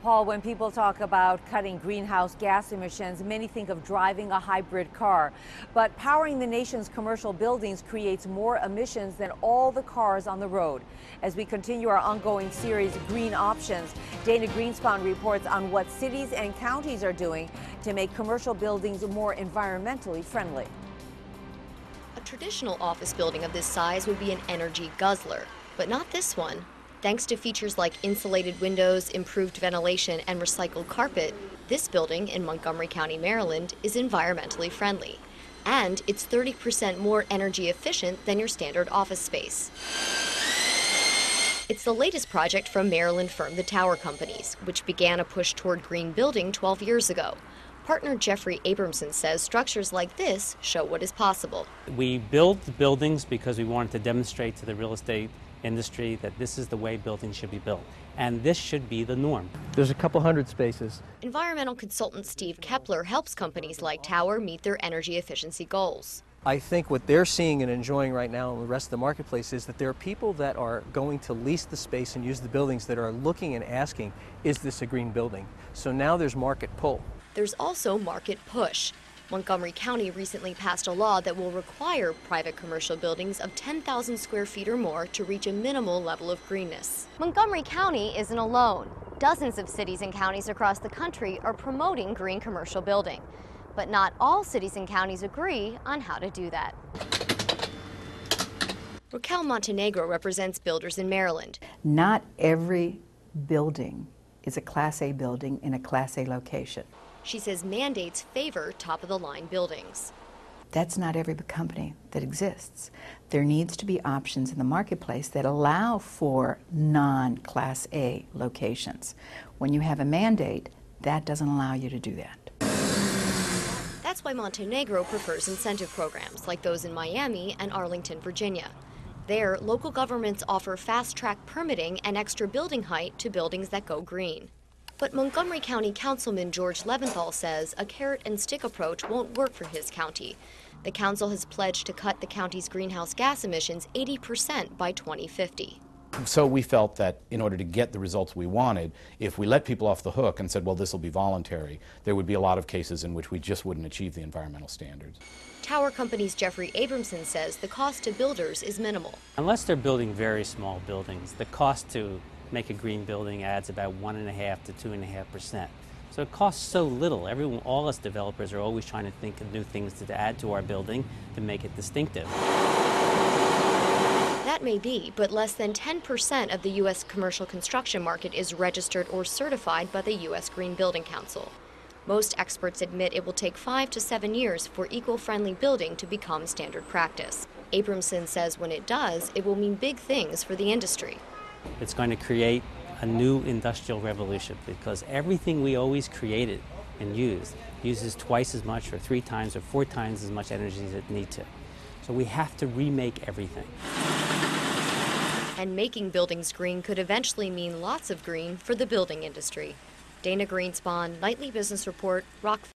Paul, when people talk about cutting greenhouse gas emissions, many think of driving a hybrid car. But powering the nation's commercial buildings creates more emissions than all the cars on the road. As we continue our ongoing series, Green Options, Dana Greenspan reports on what cities and counties are doing to make commercial buildings more environmentally friendly. A traditional office building of this size would be an energy guzzler, but not this one. Thanks to features like insulated windows, improved ventilation, and recycled carpet, this building in Montgomery County, Maryland, is environmentally friendly. And it's 30% more energy efficient than your standard office space. It's the latest project from Maryland firm the Tower Companies, which began a push toward green building 12 years ago. Partner Jeffrey Abramson says structures like this show what is possible. We build the buildings because we wanted to demonstrate to the real estate industry that this is the way buildings should be built, and this should be the norm. There's a couple hundred spaces. Environmental consultant Steve Kepler helps companies like Tower meet their energy efficiency goals. I think what they're seeing and enjoying right now in the rest of the marketplace is that there are people that are going to lease the space and use the buildings that are looking and asking, is this a green building? So now there's market pull. There's also market push. Montgomery County recently passed a law that will require private commercial buildings of 10,000 square feet or more to reach a minimal level of greenness. Montgomery County isn't alone. Dozens of cities and counties across the country are promoting green commercial building. But not all cities and counties agree on how to do that. Raquel Montenegro represents builders in Maryland. Not every building is a Class A building in a Class A location. She says mandates favor top-of-the-line buildings. That's not every company that exists. There needs to be options in the marketplace that allow for non-Class A locations. When you have a mandate, that doesn't allow you to do that. That's why Montenegro prefers incentive programs like those in Miami and Arlington, Virginia. There, local governments offer fast-track permitting and extra building height to buildings that go green. But Montgomery County Councilman George Leventhal says a carrot-and-stick approach won't work for his county. The council has pledged to cut the county's greenhouse gas emissions 80% by 2050. So we felt that in order to get the results we wanted, if we let people off the hook and said, well, this will be voluntary, there would be a lot of cases in which we just wouldn't achieve the environmental standards. Tower Companies' Jeffrey Abramson says the cost to builders is minimal. Unless they're building very small buildings, the cost to make a green building adds about 1.5% to 2.5%. So it costs so little. All us developers are always trying to think of new things to add to our building to make it distinctive. That may be, but less than 10% of the U.S. commercial construction market is registered or certified by the U.S. Green Building Council. Most experts admit it will take 5 to 7 years for eco-friendly building to become standard practice. Abramson says when it does, it will mean big things for the industry. It's going to create a new industrial revolution because everything we always created and used uses twice as much or 3 times or 4 times as much energy as it needs to. So we have to remake everything. And making buildings green could eventually mean lots of green for the building industry. Dana Greenspan, Nightly Business Report, Rockford.